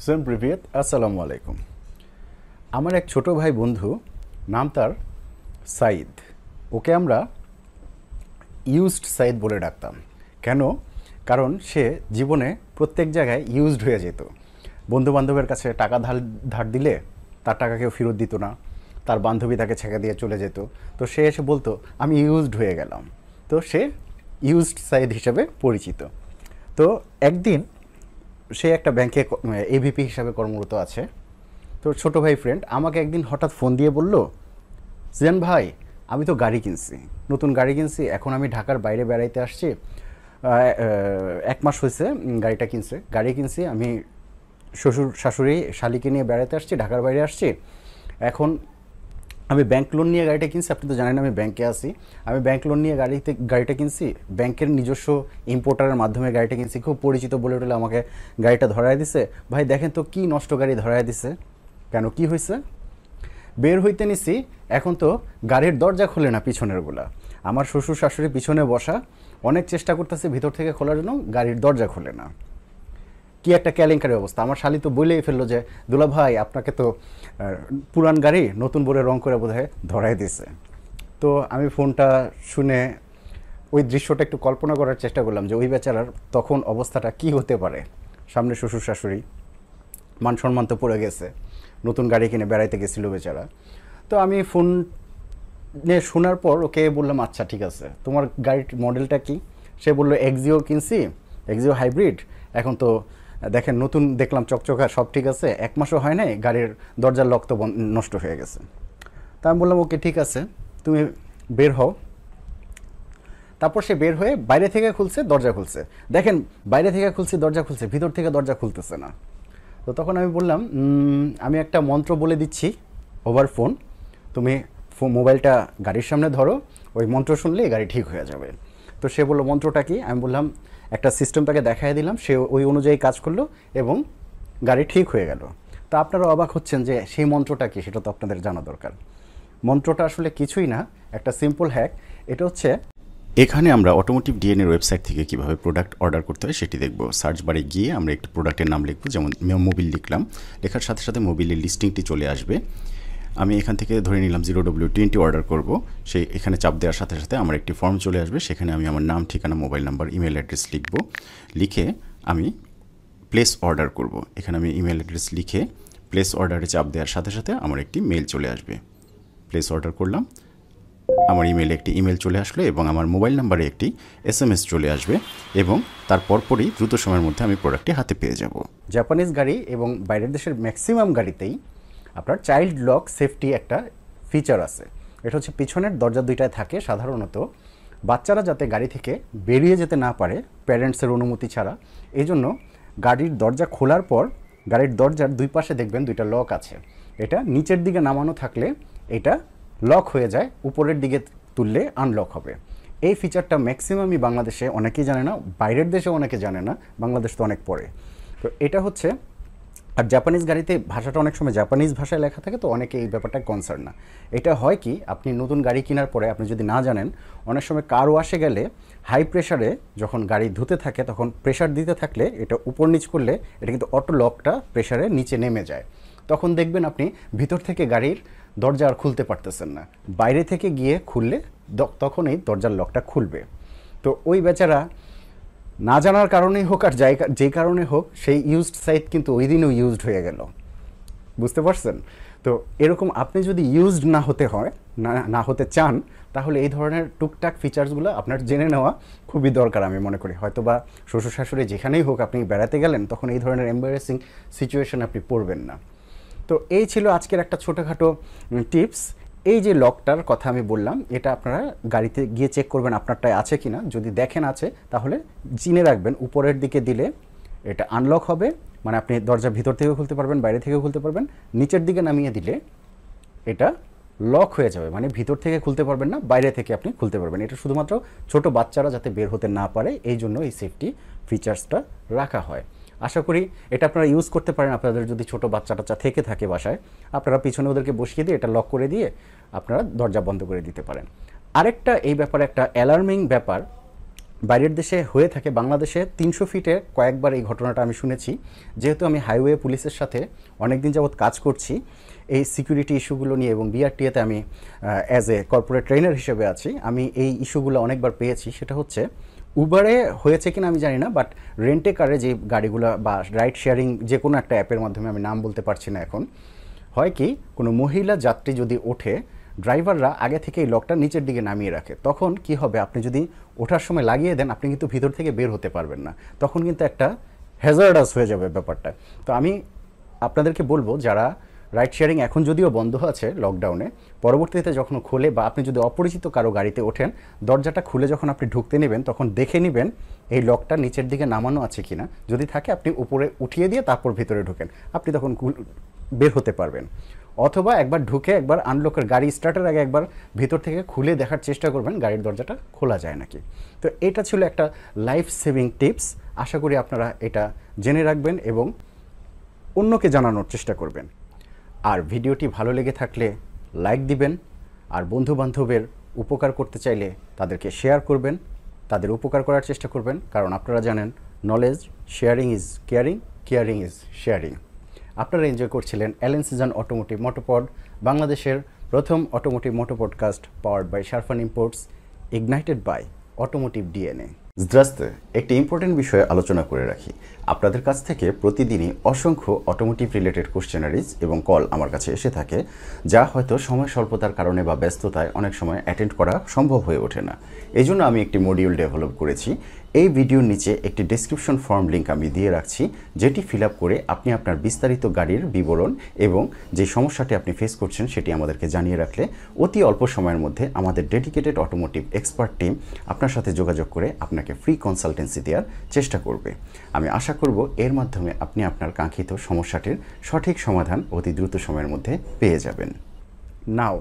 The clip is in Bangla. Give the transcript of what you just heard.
সেম প্রিভিয়েত আসসালামু আলাইকুম। আমার এক ছোট ভাই বন্ধু, নাম তার সাইদ। ওকে আমরা ইউজড সাইদ বলে ডাকতাম। কেন? কারণ সে জীবনে প্রত্যেক জায়গায় ইউজড হয়ে যেত। বন্ধু বান্ধবের কাছে টাকা ধার দিলে তার টাকা কেউ ফেরত দিত না, তার বান্ধবী তাকে ছেঁকা দিয়ে চলে যেত। তো সে এসে বলতো আমি ইউজড হয়ে গেলাম। তো সে ইউজড সাইদ হিসেবে পরিচিত। তো একদিন সে একটা ব্যাংকে এভিপি হিসাবে কর্মরত আছে। তো ছোট ভাই ফ্রেন্ড আমাকে একদিন হঠাৎ ফোন দিয়ে বলল, জিয়ান ভাই, আমি তো গাড়ি কিনছি, নতুন গাড়ি কিনছি, এখন আমি ঢাকার বাইরে বেড়াইতে আসছি। 1 মাস হয়েছে গাড়িটা কিনছে, গাড়ি কিনছি আমি, শ্বশুর শাশুড়ি শালিকে নিয়ে বেড়াতে আসছি, ঢাকার বাইরে আসছি। এখন আমি ব্যাংক লোন নিয়ে গাড়িটা কিনছি, আপনি তো জানেন আমি ব্যাংকে আছি। আমি ব্যাংক লোন নিয়ে গাড়িটা কিনছি, ব্যাংকের নিজস্ব ইম্পোর্টারের মাধ্যমে গাড়িটা কিনছি, খুব পরিচিত বলে টলে আমাকে গাড়িটা ধরায় দিছে। ভাই দেখেন তো কি নষ্ট গাড়ি ধরায় দিছে। কেন, কি হয়েছে? বের হইতে নিছি, এখন তো গাড়ির দরজা খোলে না পিছনেরগুলা। আমার শ্বশুর শাশুড়ি পিছনে বসা, অনেক চেষ্টা করতেছে ভিতর থেকে খোলার জন্য, গাড়ির দরজা খোলে না। কি একটা কেলেঙ্কারি অবস্থা। আমার শালি তো বলেই ফেললো যে দুলা ভাই আপনাকে তো পুরান গাড়ি নতুন বলে রং করে বোধহয় ধরাই দিছে। তো আমি ফোনটা শুনে ওই দৃশ্যটা একটু কল্পনা করার চেষ্টা করলাম যে ওই বেচারার তখন অবস্থাটা কি হতে পারে। সামনে শ্বশুর শাশুড়ি, মান সম্মান তো পড়ে গেছে, নতুন গাড়ি কিনে বেড়াইতে গেছিল বেচারা। তো আমি ফোন নিয়ে শোনার পর ওকে বললাম, আচ্ছা ঠিক আছে, তোমার গাড়ির মডেলটা কি? সে বললো এক্সিও কিনছি, এক্সিও হাইব্রিড। এখন তো দেখেন নতুন দেখলাম, চকচকা, সব ঠিক আছে, 1 মাসও হয় নাই, গাড়ির দরজার লক তো নষ্ট হয়ে গেছে। তা আমি বললাম ওকে ঠিক আছে, তুমি বের হও। তারপর সে বের হয়ে বাইরে থেকে খুলছে, দরজা খুলছে। দেখেন বাইরে থেকে খুলছে, দরজা খুলছে, ভিতর থেকে দরজা খুলতেছে না। তো তখন আমি বললাম, আমি একটা মন্ত্র বলে দিচ্ছি ওভার ফোন, তুমি মোবাইলটা গাড়ির সামনে ধরো, ওই মন্ত্র শুনলেই গাড়ি ঠিক হয়ে যাবে। তো সে বললো মন্ত্রটা কি? আমি বললাম, একটা সিস্টেম তাকে দেখাই দিলাম, সে ওই অনুযায়ী কাজ করলো এবং গাড়ি ঠিক হয়ে গেল। তো আপনারা অবাক হচ্ছেন যে সেই মন্ত্রটা কি, সেটা তো আপনাদের জানা দরকার। মন্ত্রটা আসলে কিছুই না, একটা সিম্পল হ্যাক। এটা হচ্ছে, এখানে আমরা অটোমোটিভ ডিএনএর ওয়েবসাইট থেকে কীভাবে প্রোডাক্ট অর্ডার করতে হয় সেটি দেখব। সার্চ বারে গিয়ে আমরা একটি প্রোডাক্টের নাম লিখব, যেমন মোবিল লিখলাম। লেখার সাথে সাথে মোবিলের লিস্টিংটি চলে আসবে। আমি এখান থেকে ধরে নিলাম 0W20 অর্ডার করব। সেই এখানে চাপ দেওয়ার সাথে সাথে আমার একটি ফর্ম চলে আসবে, সেখানে আমি আমার নাম, ঠিকানা, মোবাইল নাম্বার, ইমেল অ্যাড্রেস লিখব। লিখে আমি প্লেস অর্ডার করব। এখানে আমি ইমেল অ্যাড্রেস লিখে প্লেস অর্ডারে চাপ দেওয়ার সাথে সাথে আমার একটি মেল চলে আসবে। প্লেস অর্ডার করলাম, আমার ইমেলে একটি ইমেল চলে আসলো এবং আমার মোবাইল নাম্বারে একটি SMS চলে আসবে এবং তার পরপরই দ্রুত সময়ের মধ্যে আমি প্রোডাক্টটি হাতে পেয়ে যাব। জাপানিজ গাড়ি এবং বাইরের দেশের ম্যাক্সিমাম গাড়িতেই আপনার চাইল্ড লক সেফটি একটা ফিচার আছে। এটা হচ্ছে পিছনের দরজা দুইটায় থাকে সাধারণত, বাচ্চারা যাতে গাড়ি থেকে বেরিয়ে যেতে না পারে প্যারেন্টসের অনুমতি ছাড়া। এই জন্য গাড়ির দরজা খোলার পর গাড়ির দরজার দুই পাশে দেখবেন দুইটা লক আছে। এটা নিচের দিকে নামানো থাকলে এটা লক হয়ে যায়, উপরের দিকে তুললে আনলক হবে। এই ফিচারটা ম্যাক্সিমামই বাংলাদেশে অনেকেই জানে না, বাইরের দেশে অনেকে জানে না, বাংলাদেশ তো অনেক পরে। তো এটা হচ্ছে, আর জাপানিজ গাড়িতে ভাষাটা অনেক সময় জাপানিজ ভাষায় লেখা থাকে, তো অনেকে এই ব্যাপারটা কনসার্ন না। এটা হয় কি, আপনি নতুন গাড়ি কেনার পরে আপনি যদি না জানেন, অনেক সময় কার ওয়াশে গেলে হাই প্রেশারে যখন গাড়ি ধুতে থাকে তখন প্রেশার দিতে থাকলে এটা উপর নিচ করলে এটা কিন্তু অটো লকটা প্রেশারে নিচে নেমে যায়। তখন দেখবেন আপনি ভিতর থেকে গাড়ির দরজা আর খুলতে পারতেছেন না, বাইরে থেকে গিয়ে খুললে তখনই দরজার লকটা খুলবে। তো ওই বেচারা না জানার কারণেই হোক আর যে কারণে হোক, সেই ইউজড সাইট কিন্তু ওই দিনও ইউজড হয়ে গেল। বুঝতে পারছেন? তো এরকম আপনি যদি ইউজড না হতে হয়, না হতে চান, তাহলে এই ধরনের টুকটাক ফিচার্সগুলো আপনার জেনে নেওয়া খুবই দরকার আমি মনে করি। হয়তো বা শ্বশুর শাশুড়ি যেখানেই হোক আপনি বেড়াতে গেলেন, তখন এই ধরনের এম্বারেসিং সিচুয়েশন আপনি পড়বেন না। তো এই ছিল আজকের একটা ছোটোখাটো টিপস। এই যে লকটার কথা আমি বললাম, এটা আপনারা গাড়িতে গিয়ে চেক করবেন আপনারটায় আছে কি না। যদি দেখেন আছে, তাহলে চিনে রাখবেন উপরের দিকে দিলে এটা আনলক হবে, মানে আপনি দরজা ভিতর থেকেও খুলতে পারবেন, বাইরে থেকেও খুলতে পারবেন। নিচের দিকে নামিয়ে দিলে এটা লক হয়ে যাবে, মানে ভিতর থেকে খুলতে পারবেন না, বাইরে থেকে আপনি খুলতে পারবেন। এটা শুধুমাত্র ছোট বাচ্চারা যাতে বের হতে না পারে এই জন্য এই সেফটি ফিচার্সটা রাখা হয়। আশা করি এটা আপনারা ইউজ করতে পারেন। আপনাদের যদি ছোট বাচ্চা টাচ্চা থেকে থাকে বাসায়, আপনারা পিছনে ওদেরকে বসিয়ে দিয়ে এটা লক করে দিয়ে আপনারা দরজা বন্ধ করে দিতে পারেন। আরেকটা এই ব্যাপারে একটা অ্যালার্মিং ব্যাপার, বাইরের দেশে হয়ে থাকে, বাংলাদেশে 300 ফিটে কয়েকবার এই ঘটনাটা আমি শুনেছি। যেহেতু আমি হাইওয়ে পুলিশের সাথে অনেক দিন যাবৎ কাজ করছি এই সিকিউরিটি ইস্যুগুলো নিয়ে, এবং বিআরটিএতে আমি অ্যাজ এ কর্পোরেট ট্রেনার হিসেবে আছি, আমি এই ইস্যুগুলো অনেকবার পেয়েছি। সেটা হচ্ছে উবারে হয়েছে কিনা আমি জানি না, বাট রেন্টে কারে যে গাড়িগুলো বা রাইড শেয়ারিং যে কোনো একটা অ্যাপের মাধ্যমে, আমি নাম বলতে পারছি না এখন, হয় কি কোনো মহিলা যাত্রী যদি ওঠে, ড্রাইভাররা আগে থেকে এই লকটা নিচের দিকে নামিয়ে রাখে। তখন কি হবে, আপনি যদি ওঠার সময় লাগিয়ে দেন, আপনি কিন্তু ভিতর থেকে বের হতে পারবেন না, তখন কিন্তু একটা হ্যাজার্ডাস হয়ে যাবে ব্যাপারটা। তো আমি আপনাদেরকে বলবো, যারা রাইড শেয়ারিং এখন যদিও বন্ধ আছে লকডাউনে, পরবর্তীতে যখন খোলে বা আপনি যদি অপরিচিত কারো গাড়িতে ওঠেন, দরজাটা খুলে যখন আপনি ঢুকতে নেবেন, তখন দেখে নেবেন এই লকটা নিচের দিকে নামানো আছে কিনা। যদি থাকে আপনি উপরে উঠিয়ে দিয়ে তারপর ভিতরে ঢোকেন, আপনি তখন বের হতে পারবেন। অথবা একবার ঢুকে একবার আনলকের গাড়ি স্টার্টের আগে একবার ভিতর থেকে খুলে দেখার চেষ্টা করবেন গাড়ির দরজাটা খোলা যায় নাকি। তো এটা ছিল একটা লাইফ সেভিং টিপস। আশা করি আপনারা এটা জেনে রাখবেন এবং অন্যকে জানানোর চেষ্টা করবেন। আর ভিডিওটি ভালো লেগে থাকলে লাইক দিবেন, আর বন্ধুবান্ধবের উপকার করতে চাইলে তাদেরকে শেয়ার করবেন, তাদের উপকার করার চেষ্টা করবেন, কারণ আপনারা জানেন knowledge sharing is caring, caring is sharing. আপনারা এনজয় করছিলেন অ্যালেন সিজন অটোমোটিভ মোটোপড, বাংলাদেশের প্রথম automotive moto podcast, powered by Sharfan imports, ignited by automotive DNA. দ্রাস্তে একটি ইম্পর্টেন্ট বিষয়ে আলোচনা করে রাখি। আপনাদের কাছ থেকে প্রতিদিনই অসংখ্য অটোমোটিভ রিলেটেড কোশ্চেনারিজ এবং কল আমার কাছে এসে থাকে, যা হয়তো সময় স্বল্পতার কারণে বা ব্যস্ততায় অনেক সময় অ্যাটেন্ড করা সম্ভব হয়ে ওঠে না। এই জন্য আমি একটি মডিউল ডেভেলপ করেছি। এই ভিডিওর নিচে একটি ডেসক্রিপশন ফর্ম লিঙ্ক আমি দিয়ে রাখছি, যেটি ফিল আপ করে আপনি আপনার বিস্তারিত গাড়ির বিবরণ এবং যে সমস্যাটি আপনি ফেস করছেন সেটি আমাদেরকে জানিয়ে রাখলে অতি অল্প সময়ের মধ্যে আমাদের ডেডিকেটেড অটোমোটিভ এক্সপার্ট টিম আপনার সাথে যোগাযোগ করে আপনাকে ফ্রি কনসালটেন্সি দেওয়ার চেষ্টা করবে। আমি আশা করব এর মাধ্যমে আপনি আপনার কাঙ্ক্ষিত সমস্যাটির সঠিক সমাধান অতি দ্রুত সময়ের মধ্যে পেয়ে যাবেন। নাও